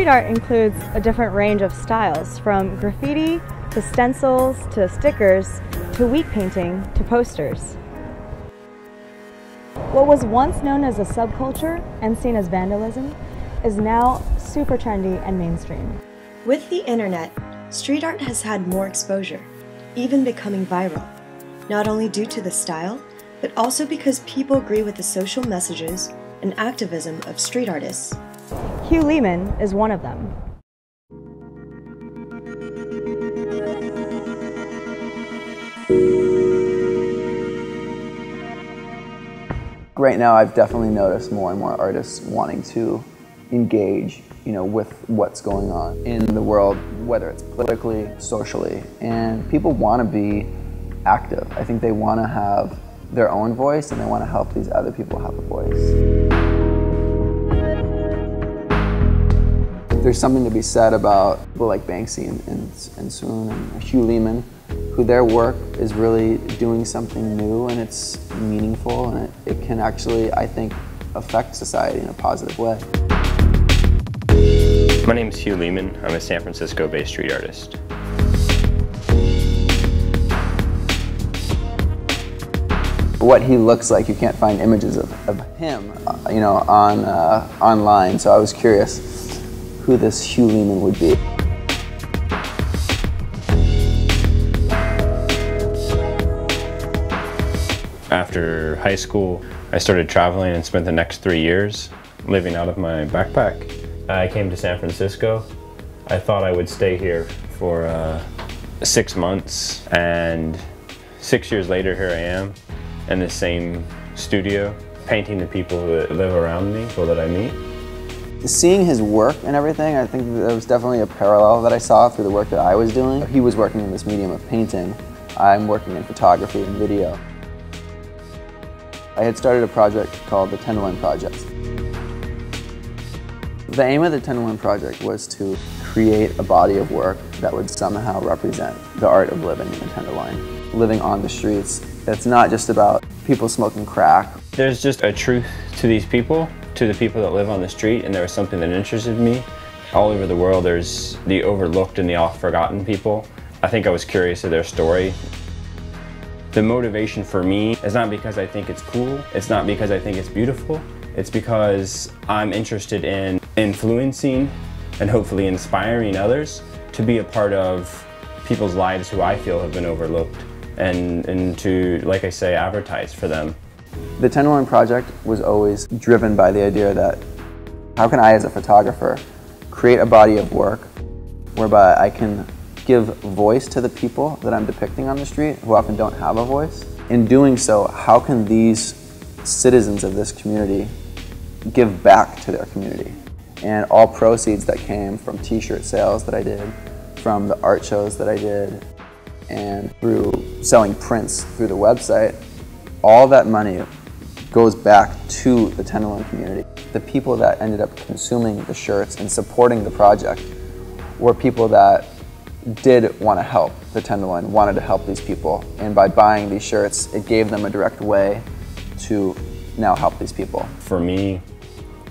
Street art includes a different range of styles, from graffiti to stencils to stickers to wheat painting to posters. What was once known as a subculture and seen as vandalism is now super trendy and mainstream. With the internet, street art has had more exposure, even becoming viral, not only due to the style, but also because people agree with the social messages and activism of street artists. Hugh Lehman is one of them. Right now, I've definitely noticed more and more artists wanting to engage, with what's going on in the world, whether it's politically, socially, and people want to be active. I think they want to have their own voice, and they want to help these other people have a voice. There's something to be said about people like Banksy and Swoon and Hugh Lehman, who their work is really doing something new, and it's meaningful, and it can actually, I think, affect society in a positive way. My name is Hugh Lehman. I'm a San Francisco-based street artist. What he looks like, you can't find images of him, online. So I was curious who this Hugh Lehman would be. After high school, I started traveling and spent the next 3 years living out of my backpack. I came to San Francisco. I thought I would stay here for 6 months, and 6 years later, here I am in the same studio, painting the people that live around me, people that I meet. Seeing his work and everything, I think there was definitely a parallel that I saw through the work that I was doing. He was working in this medium of painting. I'm working in photography and video. I had started a project called the Tenderloin Project. The aim of the Tenderloin Project was to create a body of work that would somehow represent the art of living in the Tenderloin. Living on the streets, it's not just about people smoking crack. There's just a truth to these people, to the people that live on the street, and there was something that interested me. All over the world, there's the overlooked and the oft-forgotten people. I think I was curious of their story. The motivation for me is not because I think it's cool, it's not because I think it's beautiful, it's because I'm interested in influencing and hopefully inspiring others to be a part of people's lives who I feel have been overlooked, and to, like I say, advertise for them. The Tenderloin Project was always driven by the idea that how can I, as a photographer, create a body of work whereby I can give voice to the people that I'm depicting on the street who often don't have a voice. In doing so, how can these citizens of this community give back to their community? And all proceeds that came from t-shirt sales that I did, from the art shows that I did, and through selling prints through the website, all that money goes back to the Tenderloin community. The people that ended up consuming the shirts and supporting the project were people that did want to help the Tenderloin, wanted to help these people. And by buying these shirts, it gave them a direct way to now help these people. For me,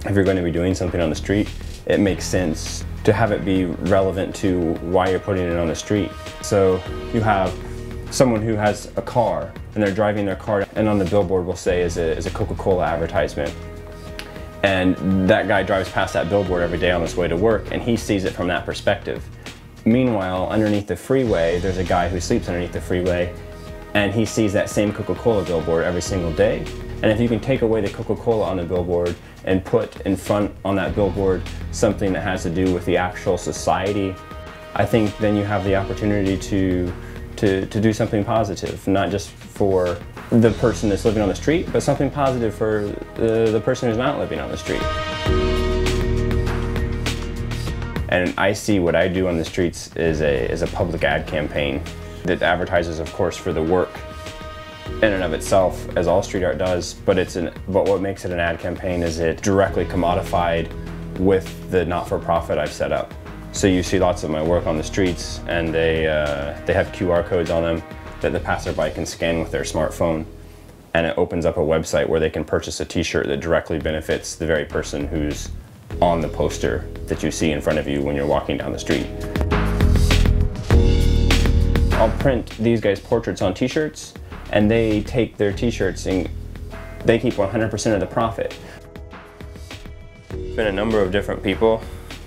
if you're going to be doing something on the street, it makes sense to have it be relevant to why you're putting it on the street. So you have someone who has a car and they're driving their car, and on the billboard will say is a Coca-Cola advertisement. And that guy drives past that billboard every day on his way to work, and he sees it from that perspective. Meanwhile, underneath the freeway, there's a guy who sleeps underneath the freeway, and he sees that same Coca-Cola billboard every single day. And if you can take away the Coca-Cola on the billboard and put in front on that billboard something that has to do with the actual society, I think then you have the opportunity to do something positive, not just for the person that's living on the street, but something positive for the person who's not living on the street. And I see what I do on the streets is a public ad campaign that advertises, of course, for the work in and of itself, as all street art does, but what makes it an ad campaign is it directly commodified with the not-for-profit I've set up. So you see lots of my work on the streets, and they have QR codes on them that the passerby can scan with their smartphone, and it opens up a website where they can purchase a t-shirt that directly benefits the very person who's on the poster that you see in front of you when you're walking down the street. I'll print these guys' portraits on t-shirts, and they take their t-shirts and they keep 100% of the profit. There's been a number of different people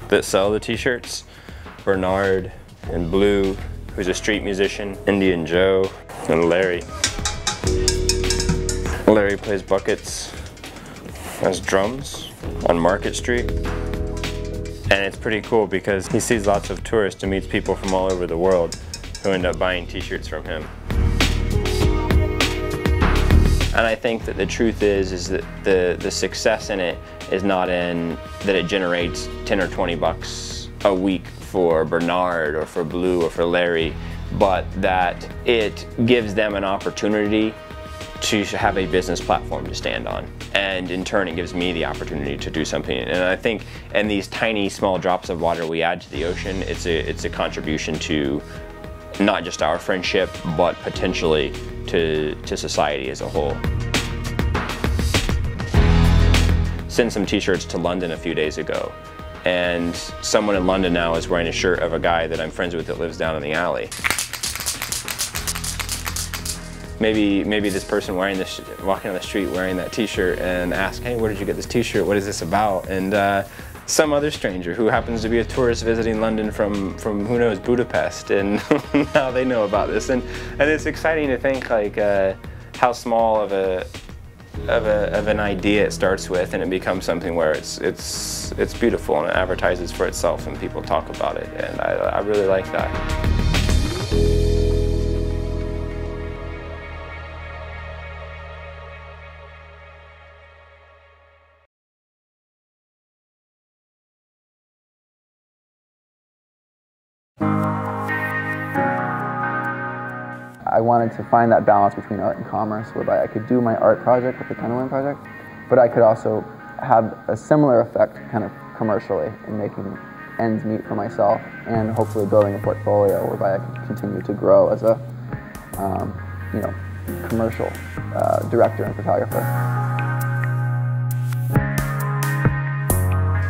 that sell the t-shirts. Bernard and Blue, who's a street musician, Indian Joe, and Larry. Larry plays buckets as drums on Market Street. And it's pretty cool because he sees lots of tourists and meets people from all over the world who end up buying t-shirts from him. And I think that the truth is that the success in it is not in that it generates 10 or 20 bucks a week for Bernard or for Blue or for Larry, but that it gives them an opportunity to have a business platform to stand on. And in turn, it gives me the opportunity to do something. And I think in these tiny, small drops of water we add to the ocean, it's a contribution to not just our friendship, but potentially to society as a whole. Sent some t-shirts to London a few days ago, and someone in London now is wearing a shirt of a guy that I'm friends with that lives down in the alley. Maybe this person walking on the street wearing that t-shirt and ask, hey, where did you get this t-shirt? What is this about? And some other stranger who happens to be a tourist visiting London from who knows, Budapest, and now they know about this. And it's exciting to think like how small of an idea it starts with, and it becomes something where it's beautiful and it advertises for itself and people talk about it, and I really like that. I wanted to find that balance between art and commerce, whereby I could do my art project with the Tenderloin project, but I could also have a similar effect kind of commercially in making ends meet for myself and hopefully building a portfolio whereby I could continue to grow as a commercial director and photographer.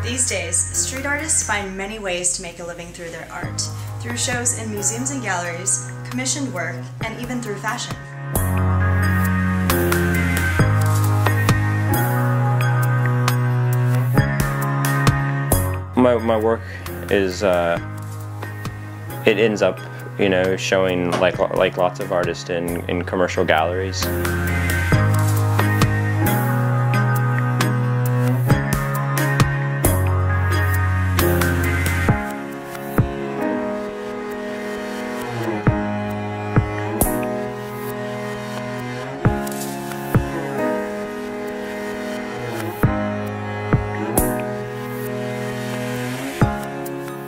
These days, street artists find many ways to make a living through their art, through shows in museums and galleries, commissioned work, and even through fashion. My work is, it ends up, showing like lots of artists in commercial galleries.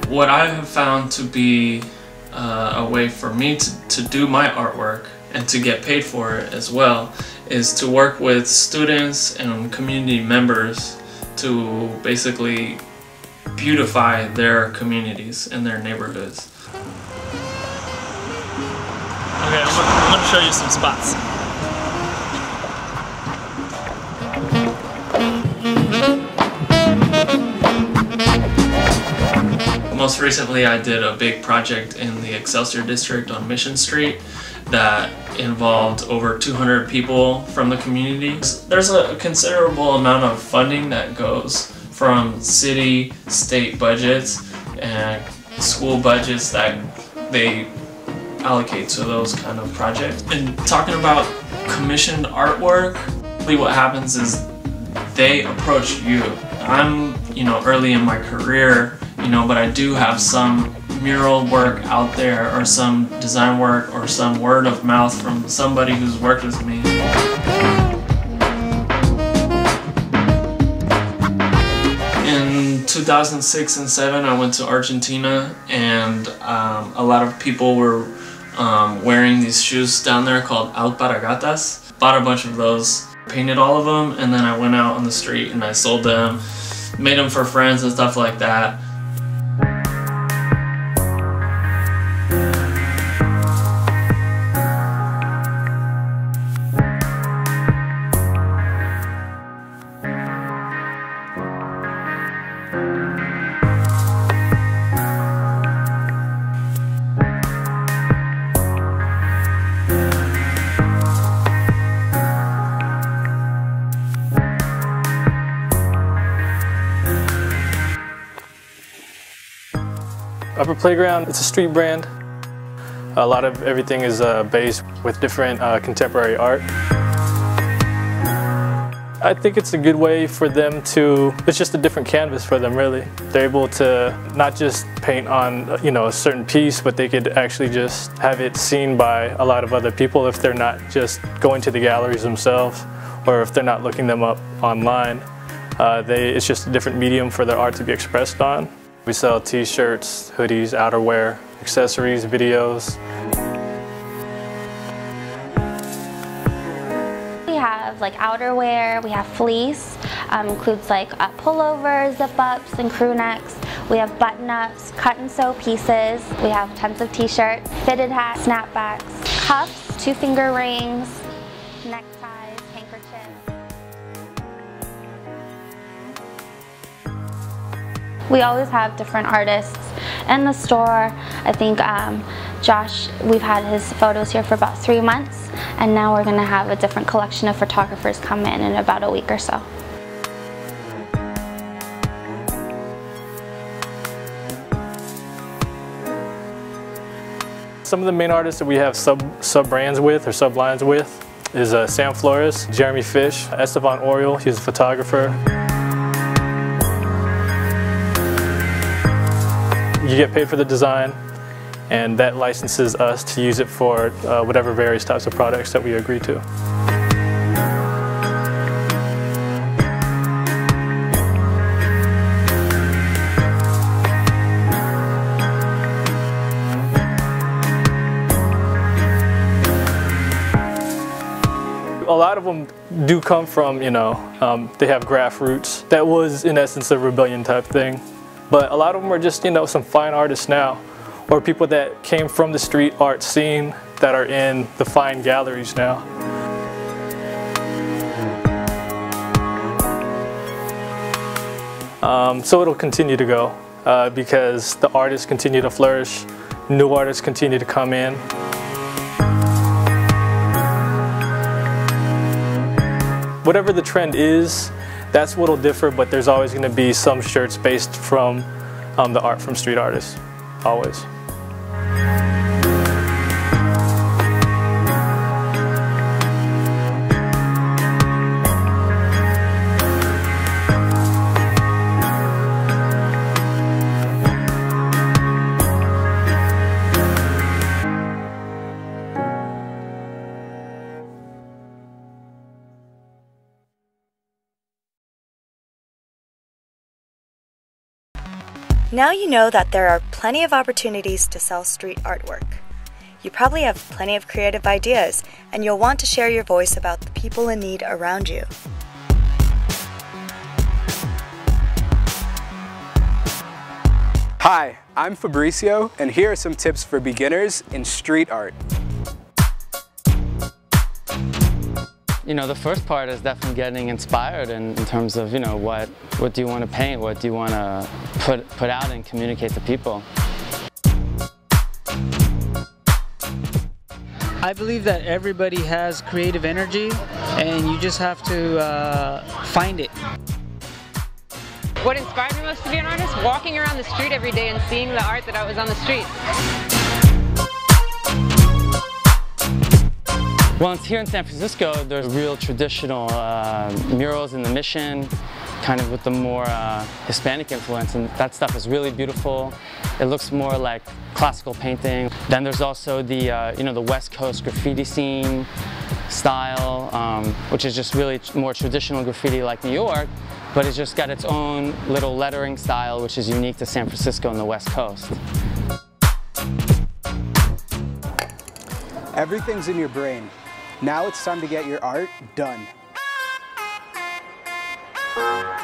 What I have found to be a way for me to do my artwork and to get paid for it as well is to work with students and community members to basically beautify their communities and their neighborhoods. Okay, I'm gonna show you some spots. Most recently, I did a big project in the Excelsior District on Mission Street that involved over 200 people from the community. There's a considerable amount of funding that goes from city, state budgets, and school budgets that they allocate to those kind of projects. And talking about commissioned artwork, what happens is they approach you. I'm, early in my career, but I do have some mural work out there, or some design work, or some word of mouth from somebody who's worked with me. In 2006 and 2007, I went to Argentina, and a lot of people were wearing these shoes down there called alpargatas. Bought a bunch of those, painted all of them, and then I went out on the street and I sold them, made them for friends and stuff like that. Upper Playground, it's a street brand. A lot of everything is based with different contemporary art. I think it's a good way for them to, it's just a different canvas for them really. They're able to not just paint on, a certain piece, but they could actually just have it seen by a lot of other people if they're not just going to the galleries themselves or if they're not looking them up online. It's just a different medium for their art to be expressed on. We sell t-shirts, hoodies, outerwear, accessories, videos. We have like outerwear, we have fleece, includes like pullovers, zip-ups, and crew necks. We have button-ups, cut and sew pieces. We have tons of t-shirts, fitted hats, snapbacks, cuffs, 2-finger rings, neckties, handkerchiefs. We always have different artists in the store. I think Josh, we've had his photos here for about 3 months, and now we're going to have a different collection of photographers come in about a week or so. Some of the main artists that we have sub-brands with or sub-lines with is Sam Flores, Jeremy Fish, Esteban Oriol, he's a photographer. You get paid for the design, and that licenses us to use it for whatever various types of products that we agree to. A lot of them do come from, they have grassroots. That was, in essence, a rebellion type thing. But a lot of them are just, some fine artists now, or people that came from the street art scene that are in the fine galleries now. So it'll continue to go because the artists continue to flourish, new artists continue to come in. Whatever the trend is, that's what'll differ, but there's always going to be some shirts based from the art from street artists, always. Now you know that there are plenty of opportunities to sell street artwork. You probably have plenty of creative ideas, and you'll want to share your voice about the people in need around you. Hi, I'm Fabricio, and here are some tips for beginners in street art. The first part is definitely getting inspired in terms of, what do you want to paint, what do you want to put out and communicate to people. I believe that everybody has creative energy and you just have to find it. What inspired me most to be an artist? Walking around the street every day and seeing the art that I was on the street. Well, here in San Francisco, there's real traditional murals in the Mission, kind of with the more Hispanic influence, and that stuff is really beautiful. It looks more like classical painting. Then there's also the, the West Coast graffiti scene style, which is just really more traditional graffiti like New York, but it's just got its own little lettering style, which is unique to San Francisco and the West Coast. Everything's in your brain. Now it's time to get your art done.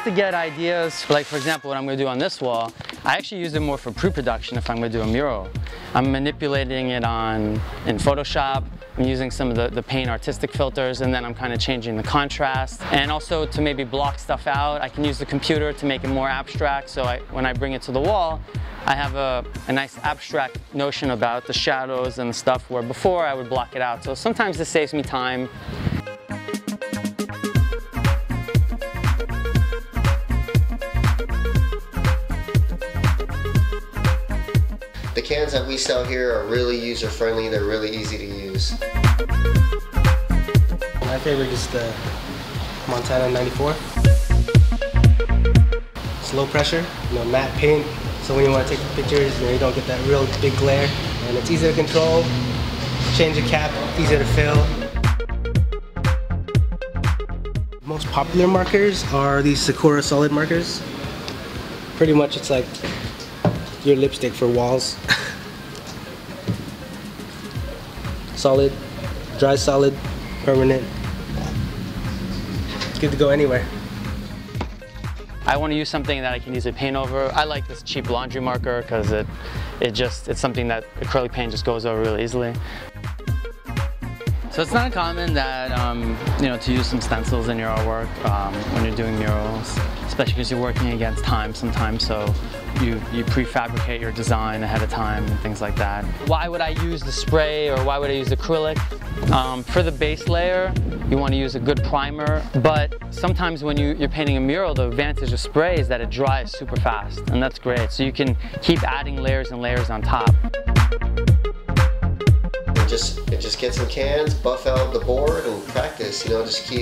To get ideas, like for example what I'm going to do on this wall, I actually use it more for pre-production if I'm going to do a mural. I'm manipulating it in Photoshop, I'm using some of the paint artistic filters, and then I'm kind of changing the contrast. And also to maybe block stuff out, I can use the computer to make it more abstract, so when I bring it to the wall, I have a nice abstract notion about the shadows and the stuff where before I would block it out. So sometimes this saves me time. The cans that we sell here are really user-friendly. They're really easy to use. My favorite is the Montana 94. It's low pressure, matte paint. So when you want to take pictures, you don't get that real big glare. And it's easy to control. Change the cap, easy to fill. Most popular markers are these Sakura solid markers. Pretty much it's like your lipstick for walls. Solid, dry solid, permanent. It's good to go anywhere. I want to use something that I can easily paint over. I like this cheap laundry marker because it's something that acrylic paint just goes over really easily. So it's not uncommon that to use some stencils in your artwork when you're doing murals, especially because you're working against time sometimes. So you prefabricate your design ahead of time and things like that. Why would I use the spray or why would I use acrylic? For the base layer, you want to use a good primer, but sometimes when you're painting a mural, the advantage of spray is that it dries super fast, and that's great. So you can keep adding layers and layers on top. Just get some cans, buff out the board, and practice. Just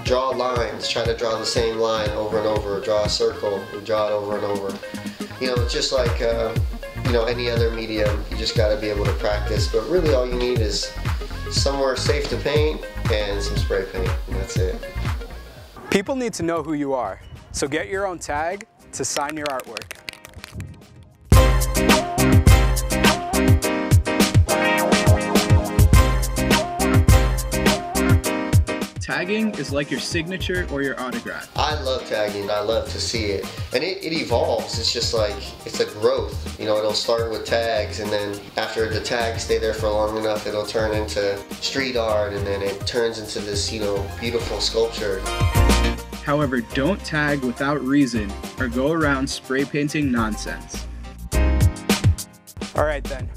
draw lines. Try to draw the same line over and over. Draw a circle, and draw it over and over. It's just like any other medium. You just got to be able to practice. But really, all you need is somewhere safe to paint and some spray paint, and that's it. People need to know who you are, so get your own tag to sign your artwork. Tagging is like your signature or your autograph. I love tagging. I love to see it. And it evolves. It's just like, it's a growth. It'll start with tags, and then after the tags stay there for long enough, it'll turn into street art, and then it turns into this, beautiful sculpture. However, don't tag without reason or go around spray painting nonsense. All right then,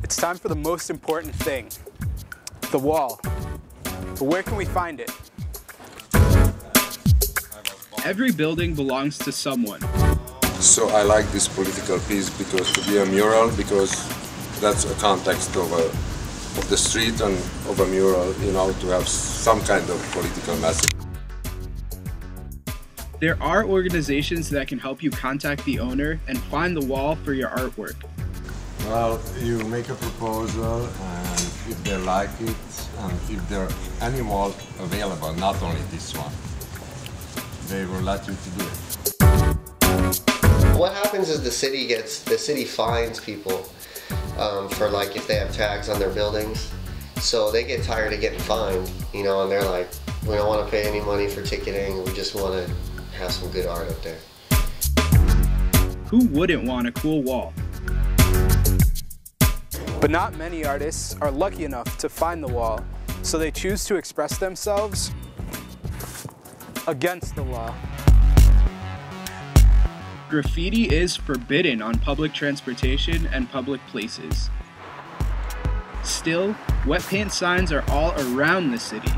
it's time for the most important thing, the wall. But where can we find it? Every building belongs to someone. So I like this political piece because to be a mural, because that's a context of the street and of a mural, to have some kind of political message. There are organizations that can help you contact the owner and find the wall for your artwork. Well, you make a proposal, and if they like it, and if there are any wall available, not only this one, they will let you to do it. What happens is the city fines people for if they have tags on their buildings. So they get tired of getting fined, and they're like, we don't want to pay any money for ticketing, we just want to have some good art up there. Who wouldn't want a cool wall? But not many artists are lucky enough to find the wall, so they choose to express themselves against the law. Graffiti is forbidden on public transportation and public places. Still, wet paint signs are all around the city.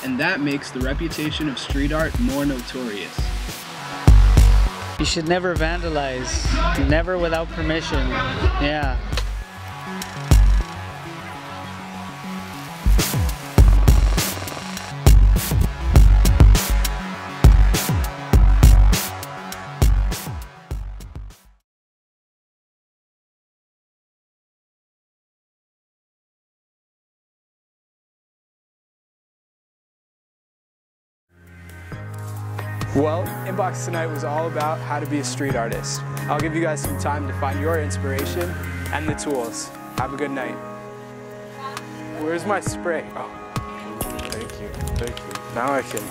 And that makes the reputation of street art more notorious. You should never vandalize, never without permission. Yeah. Well, Inbox tonight was all about how to be a street artist. I'll give you guys some time to find your inspiration and the tools. Have a good night. Where's my spray? Oh, thank you, thank you. Now I can.